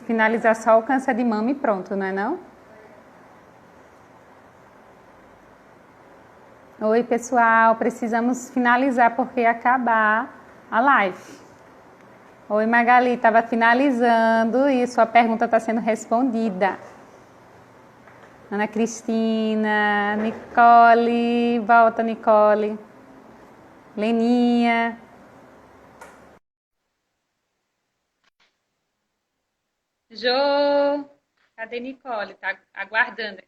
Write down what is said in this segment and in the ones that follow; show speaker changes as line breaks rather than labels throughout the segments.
Finalizar só o câncer de mama e pronto, não é não? Oi, pessoal, precisamos finalizar porque ia acabar a live. Oi, Magali, estava finalizando e sua pergunta está sendo respondida. Ana Cristina, Nicole, volta Nicole, Leninha. Jô, cadê Nicole? Tá aguardando aqui.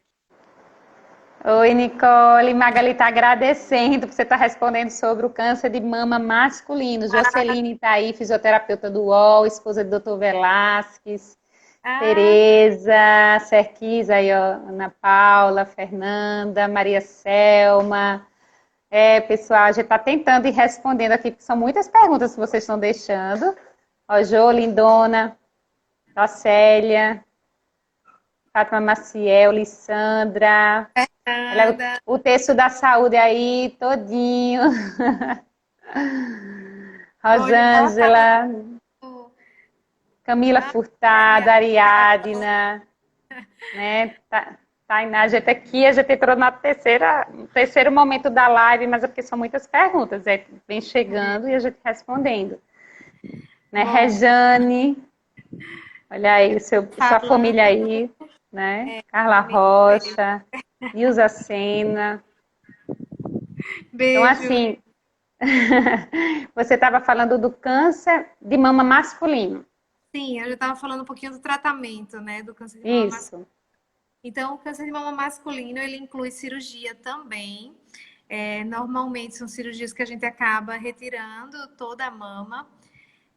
Oi, Nicole. Magali está agradecendo por você estar respondendo sobre o câncer de mama masculino. Joceline está aí, fisioterapeuta do UOL, esposa do Dr. Velasquez.
Ah,
Tereza, Serquis, aí, ó, Ana Paula, Fernanda, Maria Selma. Pessoal, a gente está tentando ir respondendo aqui, porque são muitas perguntas que vocês estão deixando. Ó, Jô, Lindona, ó, Célia, Fátima Maciel, Lissandra. Olha
Fernanda.
o texto da saúde aí, todinho.
Olha, boa
Rosângela,
tarde.
Camila
Ah,
Furtado,
Ariadna.
Ariadna, né? Tainá, a gente aqui, a gente entrou no terceiro momento da live, mas é porque são muitas perguntas, vem chegando e a gente respondendo. Né?
Bom,
Rejane, olha aí, sua
falando,
família aí, né? Carla
família,
Rocha, Nilza Sena. Então,
beijo.
assim, você estava falando do câncer de mama masculino.
Sim, eu já estava falando um pouquinho do tratamento, né, do câncer de mama masculino.
Isso.
Então, o câncer de mama masculino, ele inclui cirurgia também. Normalmente são cirurgias que a gente acaba retirando toda a mama.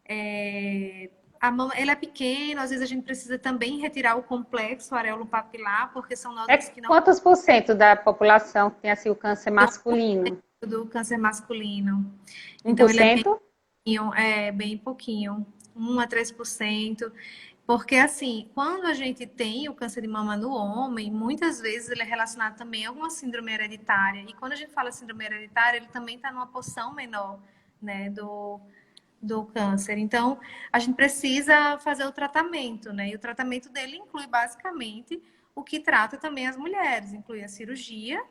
É, a mama, ele é pequeno, às vezes a gente precisa também retirar o complexo areolo papilar, porque são nódulos que não
Quantos por cento da população que tem assim, o câncer masculino?
do câncer masculino.
Um por
Então, ele é
cento?
bem pouquinho, 1 a 3%. Porque, assim, quando a gente tem o câncer de mama no homem, muitas vezes ele é relacionado também a alguma síndrome hereditária. E quando a gente fala síndrome hereditária, ele também está numa porção menor, né, do câncer. Então, a gente precisa fazer o tratamento, né? E o tratamento dele inclui basicamente o que trata também as mulheres, inclui a cirurgia.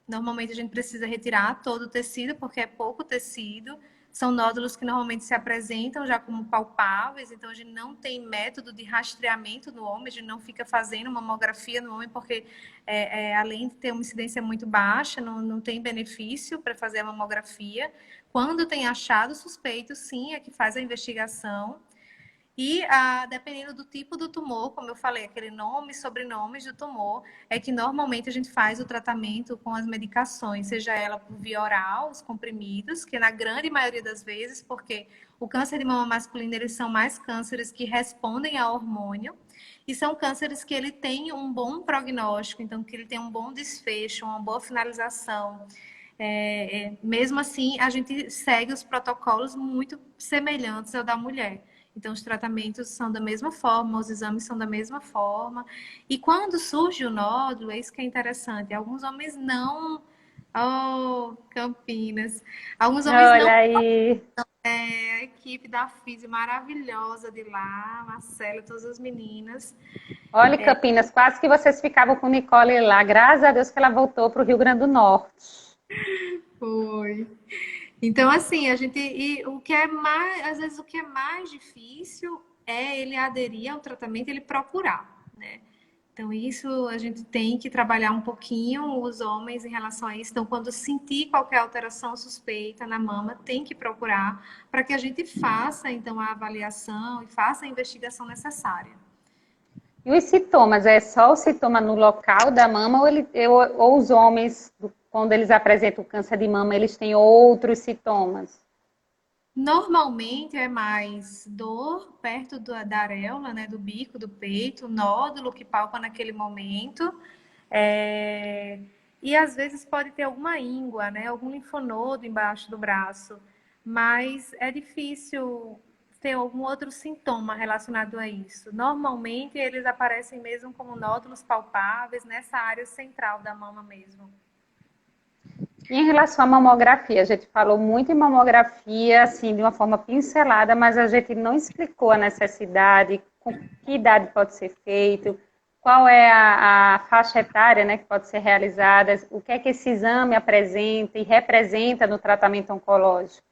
Normalmente a gente precisa retirar todo o tecido, porque é pouco tecido. São nódulos que normalmente se apresentam já como palpáveis, então a gente não tem método de rastreamento no homem, a gente não fica fazendo mamografia no homem, porque além de ter uma incidência muito baixa, não tem benefício para fazer a mamografia. Quando tem achado suspeito, sim, é que faz a investigação. E dependendo do tipo do tumor, como eu falei, aquele nome, sobrenomes do tumor, é que normalmente a gente faz o tratamento com as medicações, seja ela por via oral, os comprimidos, que na grande maioria das vezes, porque o câncer de mama masculina, eles são mais cânceres que respondem a hormônio, e são cânceres que ele tem um bom prognóstico, então que ele tem um bom desfecho, uma boa finalização. Mesmo assim, a gente segue os protocolos muito semelhantes ao da mulher. Então, os tratamentos são da mesma forma, os exames são da mesma forma. E quando surge o nódulo, é isso que é interessante. Alguns homens não. Oh, Campinas. Alguns homens não.
Olha aí.
A equipe da Fise maravilhosa de lá, Marcela, todas as meninas.
Olha, Campinas, quase que vocês ficavam com Nicole lá. Graças a Deus que ela voltou para o Rio Grande do Norte.
Foi. Então, assim, a gente. E o que é mais. Às vezes, o que é mais difícil é ele aderir ao tratamento, ele procurar, né? Então, isso a gente tem que trabalhar um pouquinho os homens em relação a isso. Então, quando sentir qualquer alteração suspeita na mama, tem que procurar para que a gente faça, então, a avaliação e faça a investigação necessária.
E os sintomas, é só o sintoma no local da mama ou os homens, quando eles apresentam câncer de mama, eles têm outros sintomas?
Normalmente é mais dor perto da areola, né, do bico, do peito, nódulo que palpa naquele momento. É, E às vezes pode ter alguma íngua, né, algum linfonodo embaixo do braço, mas é difícil ter algum outro sintoma relacionado a isso. Normalmente eles aparecem mesmo como nódulos palpáveis nessa área central da mama mesmo.
E em relação à mamografia, a gente falou muito em mamografia, assim, de uma forma pincelada, mas a gente não explicou a necessidade, com que idade pode ser feito, qual é a faixa etária, né, que pode ser realizada, o que é que esse exame apresenta e representa no tratamento oncológico?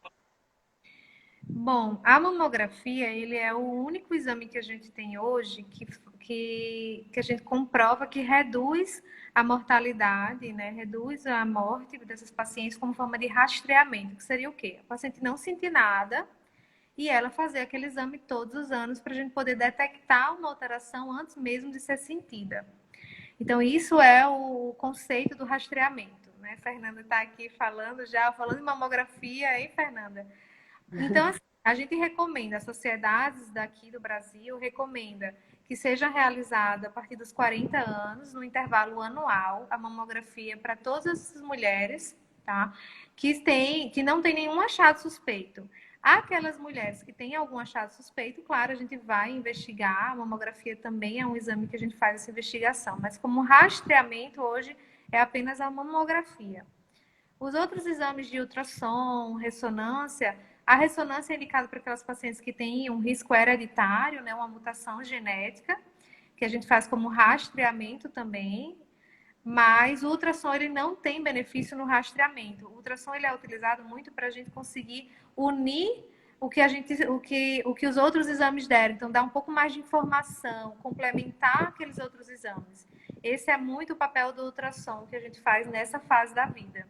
Bom, a mamografia, ele é o único exame que a gente tem hoje que a gente comprova que reduz a mortalidade, né? Reduz a morte dessas pacientes como forma de rastreamento, que seria o quê? A paciente não sentir nada e ela fazer aquele exame todos os anos para a gente poder detectar uma alteração antes mesmo de ser sentida. Então, isso é o conceito do rastreamento, né? Fernanda está aqui falando de mamografia, hein, Fernanda? Então, assim, a gente recomenda, as sociedades daqui do Brasil recomenda que seja realizada a partir dos 40 anos, no intervalo anual, a mamografia para todas essas mulheres, tá? Que não tem nenhum achado suspeito. Aquelas mulheres que têm algum achado suspeito, claro, a gente vai investigar. A mamografia também é um exame que a gente faz essa investigação, mas como rastreamento hoje é apenas a mamografia. Os outros exames de ultrassom, ressonância, a ressonância é indicada para aquelas pacientes que têm um risco hereditário, né, uma mutação genética, que a gente faz como rastreamento também, mas o ultrassom ele não tem benefício no rastreamento. O ultrassom ele é utilizado muito para a gente conseguir unir o que os outros exames deram, então dar um pouco mais de informação, complementar aqueles outros exames. Esse é muito o papel do ultrassom que a gente faz nessa fase da vida.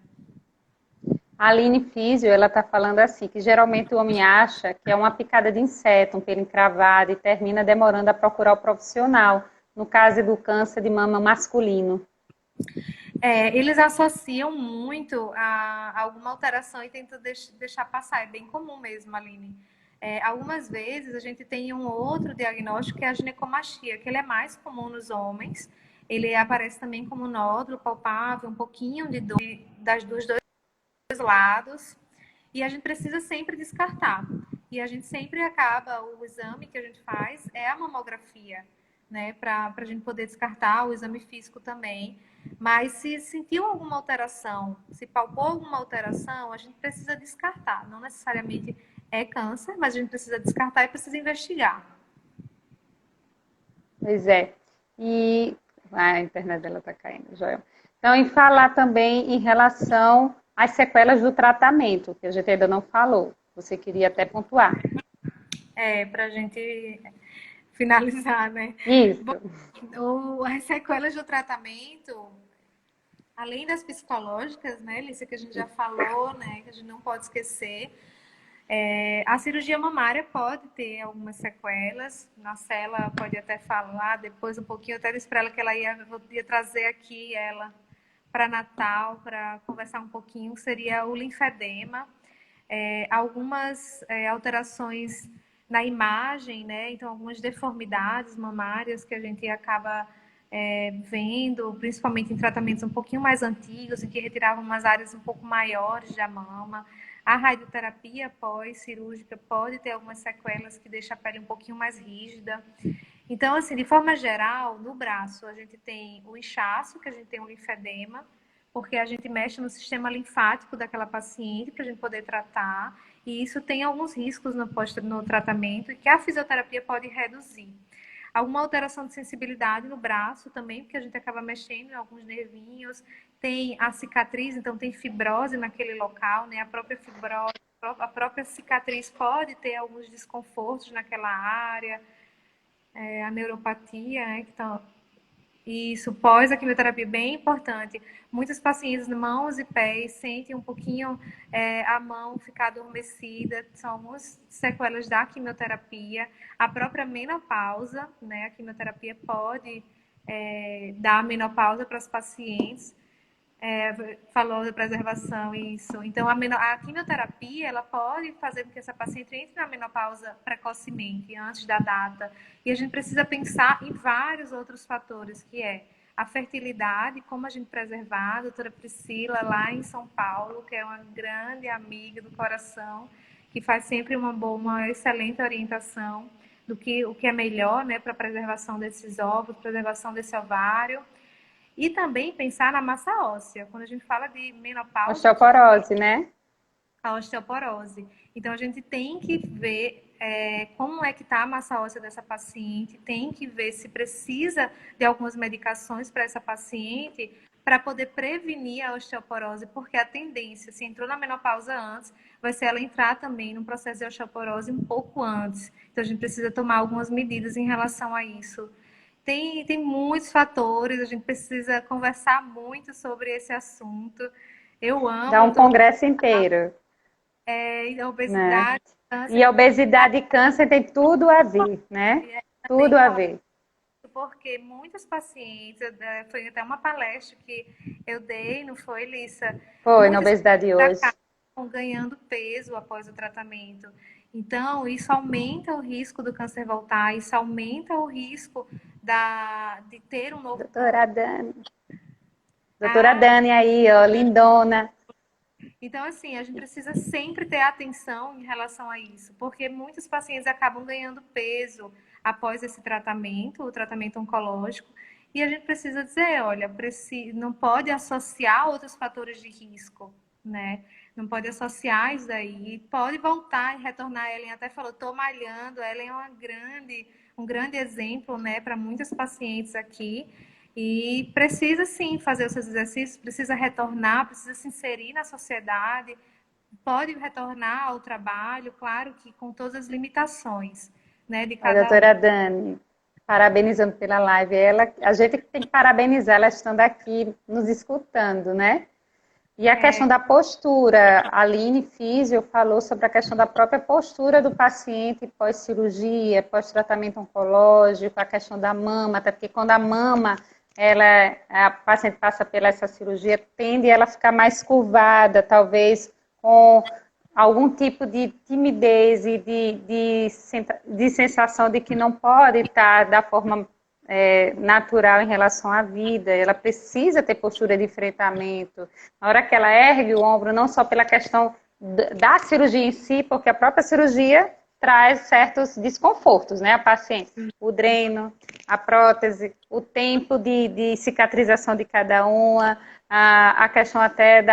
A Aline Físio, ela está falando assim, que geralmente o homem acha que é uma picada de inseto, um pelo encravado, e termina demorando a procurar o profissional, no caso do câncer de mama masculino.
Eles associam muito a alguma alteração e tentam deixar passar. É bem comum mesmo, Aline. Algumas vezes a gente tem um outro diagnóstico que é a ginecomastia, que ele é mais comum nos homens. Ele aparece também como nódulo palpável, um pouquinho de dor dos dois lados. E a gente precisa sempre descartar. E a gente sempre acaba, o exame que a gente faz é a mamografia, né? Para a gente poder descartar o exame físico também. Mas se sentiu alguma alteração, se palpou alguma alteração, a gente precisa descartar. Não necessariamente é câncer, mas a gente precisa descartar e precisa investigar.
Pois é. E a internet dela está caindo, Joel. Então, em falar também em relação às sequelas do tratamento, que a gente ainda não falou. Você queria até pontuar.
Para a gente finalizar, né?
Isso.
Bom, as sequelas do tratamento, além das psicológicas, né, Lícia, que a gente já falou, né, que a gente não pode esquecer, a cirurgia mamária pode ter algumas sequelas. Marcela pode até falar depois um pouquinho. Eu até disse para ela que ia trazer aqui ela para Natal, para conversar um pouquinho. Seria o linfedema, algumas alterações na imagem, né? Então, algumas deformidades mamárias que a gente acaba vendo, principalmente em tratamentos um pouquinho mais antigos, em que retiravam umas áreas um pouco maiores da mama. A radioterapia pós-cirúrgica pode ter algumas sequelas que deixam a pele um pouquinho mais rígida. Então, assim, de forma geral, no braço a gente tem o inchaço, que a gente tem um linfedema, porque a gente mexe no sistema linfático daquela paciente para a gente poder tratar. E isso tem alguns riscos no tratamento e que a fisioterapia pode reduzir. Alguma alteração de sensibilidade no braço também, porque a gente acaba mexendo em alguns nervinhos. Tem a cicatriz, então tem fibrose naquele local, né? A própria fibrose, a própria cicatriz pode ter alguns desconfortos naquela área. A neuropatia, né? Isso, pós a quimioterapia, bem importante. Muitos pacientes, mãos e pés, sentem um pouquinho a mão ficar adormecida, são algumas sequelas da quimioterapia. A própria menopausa, né? A quimioterapia pode dar menopausa para os pacientes. Falou da preservação, isso. Então, a quimioterapia, ela pode fazer com que essa paciente entre na menopausa precocemente, antes da data. E a gente precisa pensar em vários outros fatores, que é a fertilidade, como a gente preservar. A doutora Priscila, lá em São Paulo, que é uma grande amiga do coração, que faz sempre uma excelente orientação do que o que é melhor, né, para a preservação desses ovos, preservação desse ovário. E também pensar na massa óssea. Quando a gente fala de menopausa...
Osteoporose, né?
A osteoporose. Então, a gente tem que ver como é que está a massa óssea dessa paciente, tem que ver se precisa de algumas medicações para essa paciente, para poder prevenir a osteoporose, porque a tendência, se entrou na menopausa antes, vai ser ela entrar também no processo de osteoporose um pouco antes. Então, a gente precisa tomar algumas medidas em relação a isso. Tem muitos fatores, a gente precisa conversar muito sobre esse assunto. Eu
Dá
amo
um congresso inteiro,
a
né?
obesidade,
E
câncer,
a obesidade e câncer tem tudo a ver, né?
tem
Tudo
que
a
falar
ver.
porque muitas pacientes, foi até uma palestra que eu dei, não foi, Lissa?
Foi, na
Muitas
obesidade
pacientes
hoje.
acabam ganhando peso após o tratamento. Então, isso aumenta o risco do câncer voltar, isso aumenta o risco de ter um novo
Doutora
câncer.
Dani. Doutora
Ah,
Dani aí, ó, lindona.
então, assim, a gente precisa sempre ter atenção em relação a isso, porque muitos pacientes acabam ganhando peso após esse tratamento, o tratamento oncológico, e a gente precisa dizer, olha, não pode associar outros fatores de risco, né? Não pode associar isso daí. Pode voltar e retornar. A Ellen até falou, estou malhando. A Ellen é um grande exemplo, né, para muitas pacientes aqui. E precisa sim fazer os seus exercícios, precisa retornar, precisa se inserir na sociedade, pode retornar ao trabalho, claro que com todas as limitações, né, de
A
cada um.
doutora Dani, parabenizando pela live. Ela, a gente tem que parabenizar ela estando aqui, nos escutando, né? E a questão da postura, a Aline Físio falou sobre a questão da própria postura do paciente pós-cirurgia, pós-tratamento oncológico, a questão da mama, até porque quando a mama, a paciente passa pela essa cirurgia, tende ela a ficar mais curvada, talvez com algum tipo de timidez e de sensação de que não pode estar da forma natural em relação à vida, ela precisa ter postura de enfrentamento. Na hora que ela ergue o ombro, não só pela questão da cirurgia em si, porque a própria cirurgia traz certos desconfortos, né, a paciente. O dreno, a prótese, o tempo de cicatrização de cada uma, a questão até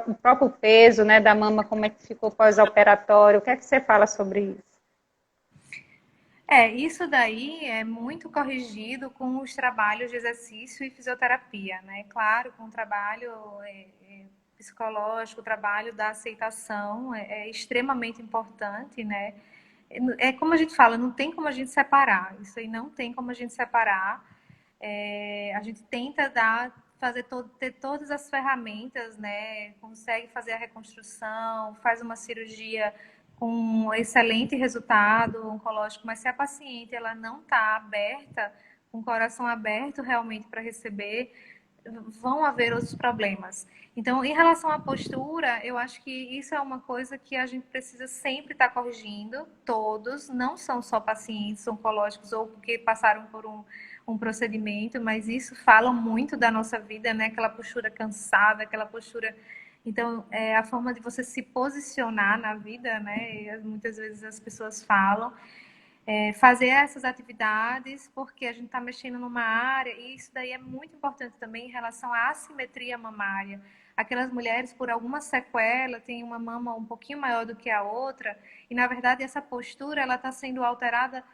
o próprio peso, né, da mama, como é que ficou pós-operatório. O que é que você fala sobre isso?
Isso daí é muito corrigido com os trabalhos de exercício e fisioterapia, né? Claro, com o trabalho psicológico, o trabalho da aceitação é extremamente importante, né? É como a gente fala, não tem como a gente separar. Isso aí não tem como a gente separar. A gente tenta ter todas as ferramentas, né? Consegue fazer a reconstrução, faz uma cirurgia com um excelente resultado oncológico, mas se a paciente ela não está aberta, com o coração aberto realmente para receber, vão haver outros problemas. Então, em relação à postura, eu acho que isso é uma coisa que a gente precisa sempre estar corrigindo, todos, não são só pacientes oncológicos ou porque passaram por um procedimento, mas isso fala muito da nossa vida, né? Aquela postura cansada, aquela postura. Então, é a forma de você se posicionar na vida, né? E muitas vezes as pessoas falam. Fazer essas atividades, porque a gente está mexendo numa área, e isso daí é muito importante também em relação à assimetria mamária. Aquelas mulheres, por alguma sequela, têm uma mama um pouquinho maior do que a outra, e na verdade essa postura ela está sendo alterada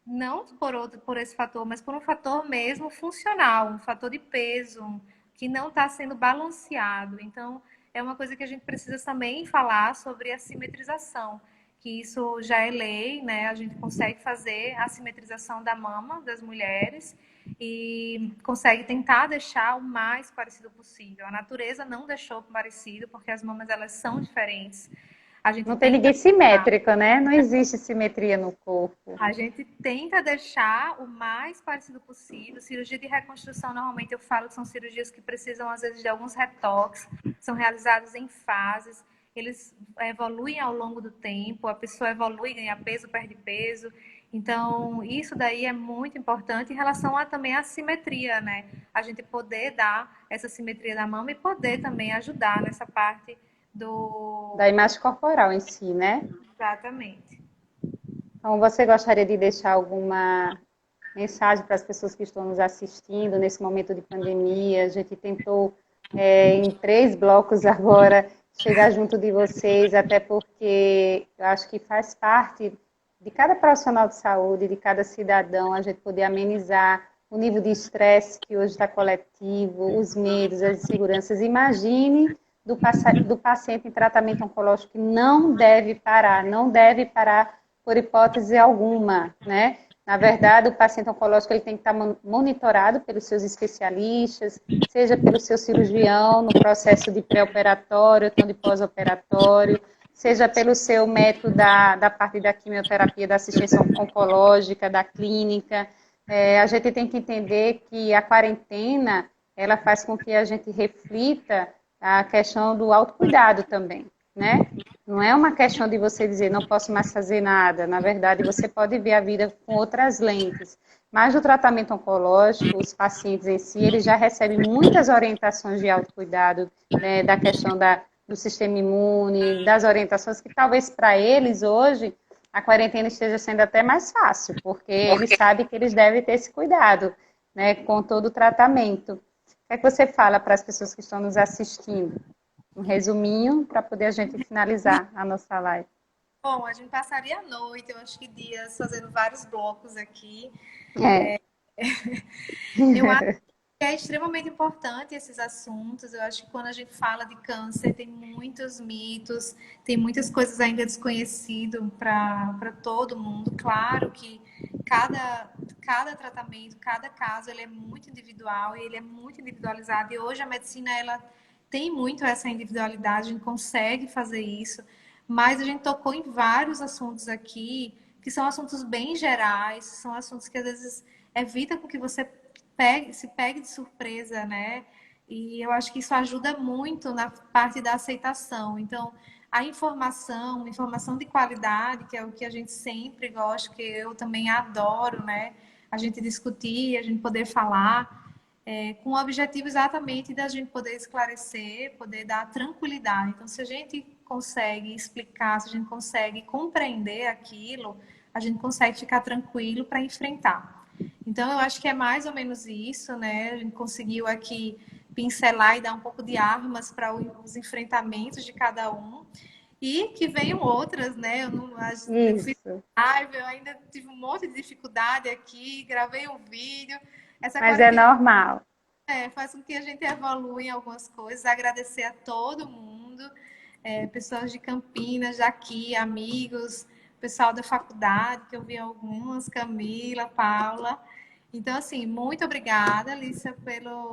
não por esse fator, mas por um fator mesmo funcional, um fator de peso, que não está sendo balanceado. Então, é uma coisa que a gente precisa também falar sobre a simetrização, que isso já é lei, né? A gente consegue fazer a simetrização da mama das mulheres e consegue tentar deixar o mais parecido possível. A natureza não deixou parecido, porque as mamas elas são diferentes. A gente
Não tem
tenta
ninguém simétrico, né? Não existe simetria no corpo.
A gente tenta deixar o mais parecido possível. Cirurgia de reconstrução, normalmente eu falo que são cirurgias que precisam, às vezes, de alguns retoques, são realizados em fases, eles evoluem ao longo do tempo, a pessoa evolui, ganha peso, perde peso. Então, isso daí é muito importante em relação a também a simetria, né? A gente poder dar essa simetria da mama e poder também ajudar nessa parte
Da
do.
imagem corporal em si, né?
Exatamente.
Então, você gostaria de deixar alguma mensagem para as pessoas que estão nos assistindo nesse momento de pandemia? A gente tentou, em 3 blocos agora, chegar junto de vocês, até porque eu acho que faz parte de cada profissional de saúde, de cada cidadão, a gente poder amenizar o nível de estresse que hoje está coletivo, os medos, as inseguranças. Imagine do paciente em tratamento oncológico que não deve parar por hipótese alguma, né? Na verdade, o paciente oncológico ele tem que estar monitorado pelos seus especialistas, seja pelo seu cirurgião no processo de pré-operatório, ou de pós-operatório, seja pelo seu médico da parte da quimioterapia, da assistência oncológica, da clínica. A gente tem que entender que a quarentena, ela faz com que a gente reflita a questão do autocuidado também, né? Não é uma questão de você dizer, não posso mais fazer nada. Na verdade, você pode ver a vida com outras lentes. Mas no tratamento oncológico, os pacientes em si, eles já recebem muitas orientações de autocuidado, né, da questão do sistema imune, das orientações que talvez para eles hoje a quarentena esteja sendo até mais fácil, porque eles sabem que eles devem ter esse cuidado, né, com todo o tratamento. O que é que você fala para as pessoas que estão nos assistindo? Um resuminho para poder a gente finalizar a nossa live.
Bom, a gente passaria a noite, eu acho que dias, fazendo vários blocos aqui. Eu acho que é extremamente importante esses assuntos. Eu acho que quando a gente fala de câncer, tem muitos mitos, tem muitas coisas ainda desconhecidas para todo mundo. Claro que cada tratamento, cada caso, ele é muito individual e ele é muito individualizado. E hoje a medicina, ela tem muito essa individualidade, a gente consegue fazer isso, mas a gente tocou em vários assuntos aqui, que são assuntos bem gerais, são assuntos que às vezes evita com que você se pegue de surpresa, né? E eu acho que isso ajuda muito na parte da aceitação. Então, a informação de qualidade, que é o que a gente sempre gosta, que eu também adoro, né? A gente discutir, a gente poder falar. Com o objetivo exatamente da gente poder esclarecer, poder dar tranquilidade. Então, se a gente consegue explicar, se a gente consegue compreender aquilo, a gente consegue ficar tranquilo para enfrentar. Então, eu acho que é mais ou menos isso, né? A gente conseguiu aqui pincelar e dar um pouco de armas para os enfrentamentos de cada um. E que venham outras, né? Eu fiz live, eu ainda tive um monte de dificuldade aqui, gravei um vídeo.
Mas é normal.
Faz com que a gente evolua em algumas coisas. Agradecer a todo mundo, pessoas de Campinas, daqui, amigos, pessoal da faculdade, que eu vi algumas, Camila, Paula. Então, assim, muito obrigada, Alicia,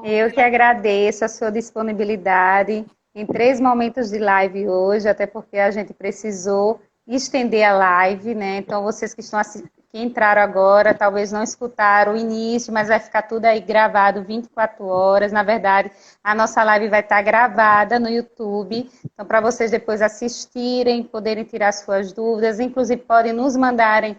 Eu que agradeço a sua disponibilidade em 3 momentos de live hoje, até porque a gente precisou estender a live, né? Então, vocês que entraram agora, talvez não escutaram o início, mas vai ficar tudo aí gravado 24 horas. Na verdade, a nossa live vai estar gravada no YouTube. Então, para vocês depois assistirem, poderem tirar suas dúvidas, inclusive podem nos mandarem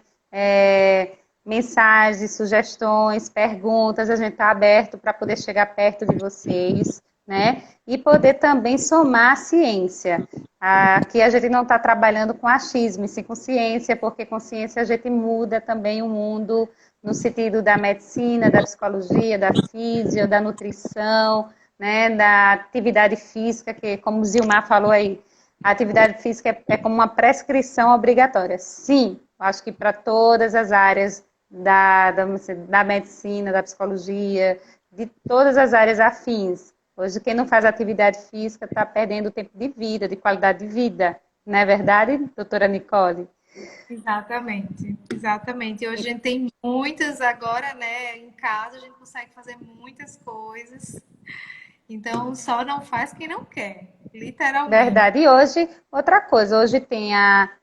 mensagens, sugestões, perguntas. A gente está aberto para poder chegar perto de vocês, né? E poder também somar a ciência. Aqui a gente não está trabalhando com achismo, e sim com ciência, porque com ciência a gente muda também o mundo no sentido da medicina, da psicologia, da física, da nutrição, né? Da atividade física, que como o Zilmar falou aí, a atividade física é como uma prescrição obrigatória. Sim, acho que para todas as áreas da medicina, da psicologia, de todas as áreas afins. Hoje, quem não faz atividade física está perdendo tempo de vida, de qualidade de vida. Não é verdade, doutora Nicole?
Exatamente, exatamente. Hoje a gente tem muitas agora, né? Em casa a gente consegue fazer muitas coisas. Então, só não faz quem não quer, literalmente.
Verdade. E hoje, outra coisa, hoje tem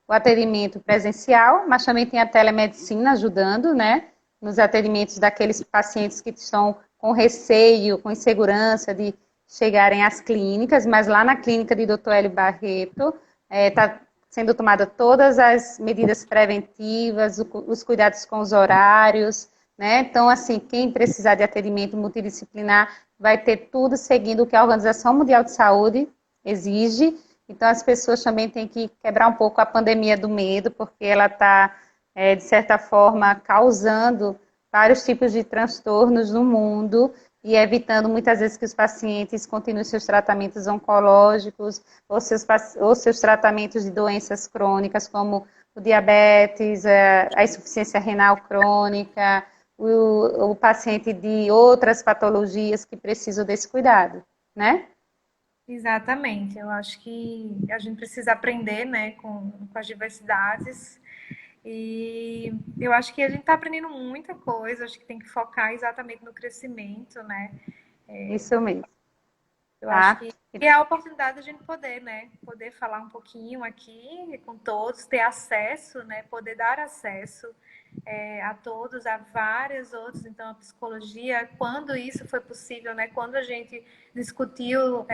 o atendimento presencial, mas também tem a telemedicina ajudando, né? Nos atendimentos daqueles pacientes que estão com receio, com insegurança de chegarem às clínicas, mas lá na clínica de Dr. Hélio Barreto está sendo tomada todas as medidas preventivas, os cuidados com os horários, né? Então, assim, quem precisar de atendimento multidisciplinar vai ter tudo seguindo o que a Organização Mundial de Saúde exige. Então, as pessoas também têm que quebrar um pouco a pandemia do medo, porque ela está, de certa forma, causando vários tipos de transtornos no mundo e evitando muitas vezes que os pacientes continuem seus tratamentos oncológicos ou seus tratamentos de doenças crônicas, como o diabetes, a insuficiência renal crônica, o paciente de outras patologias que precisam desse cuidado, né?
Exatamente. Eu acho que a gente precisa aprender, né, com as diversidades. E eu acho que a gente está aprendendo muita coisa. Acho que tem que focar exatamente no crescimento, né?
Isso mesmo,
Eu acho
tá?
que é a oportunidade de a gente poder, né? Poder falar um pouquinho aqui com todos, ter acesso, né? Poder dar acesso a todos, a várias outras. Então, a psicologia, quando isso foi possível, né? Quando a gente discutiu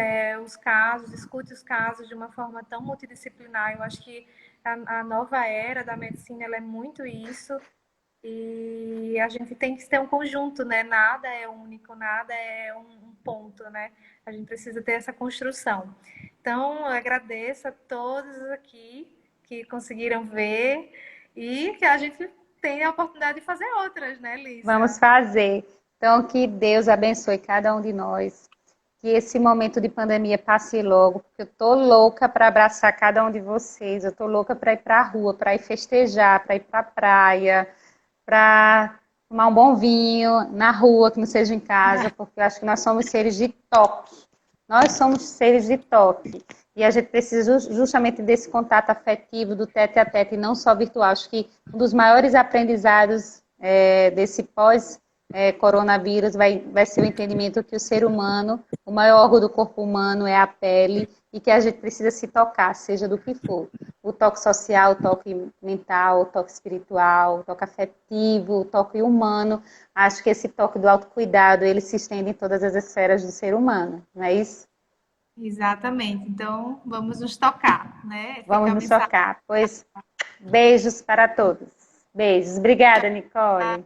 os casos, discute os casos de uma forma tão multidisciplinar, eu acho que a nova era da medicina, ela é muito isso. E a gente tem que ter um conjunto, né? Nada é único, nada é um ponto, né? A gente precisa ter essa construção. Então, eu agradeço a todos aqui que conseguiram ver e que a gente tenha a oportunidade de fazer outras, né,
Vamos
Lícia?
fazer. Então, que Deus abençoe cada um de nós. Que esse momento de pandemia passe logo, porque eu tô louca para abraçar cada um de vocês. Eu tô louca para ir para a rua, para ir festejar, para ir para a praia, para tomar um bom vinho na rua, que não seja em casa, porque eu acho que nós somos seres de toque. Nós somos seres de toque. E a gente precisa justamente desse contato afetivo, do tete a tete, e não só virtual. Acho que um dos maiores aprendizados desse pós-coronavírus vai ser o entendimento que o ser humano, o maior órgão do corpo humano é a pele, e que a gente precisa se tocar, seja do que for. O toque social, o toque mental, o toque espiritual, o toque afetivo, o toque humano. Acho que esse toque do autocuidado, ele se estende em todas as esferas do ser humano, não é isso?
Exatamente. Então, vamos nos tocar, né? Fica
Vamos
a
nos
mensagem.
tocar. Pois, beijos para todos. Beijos. Obrigada, Nicole.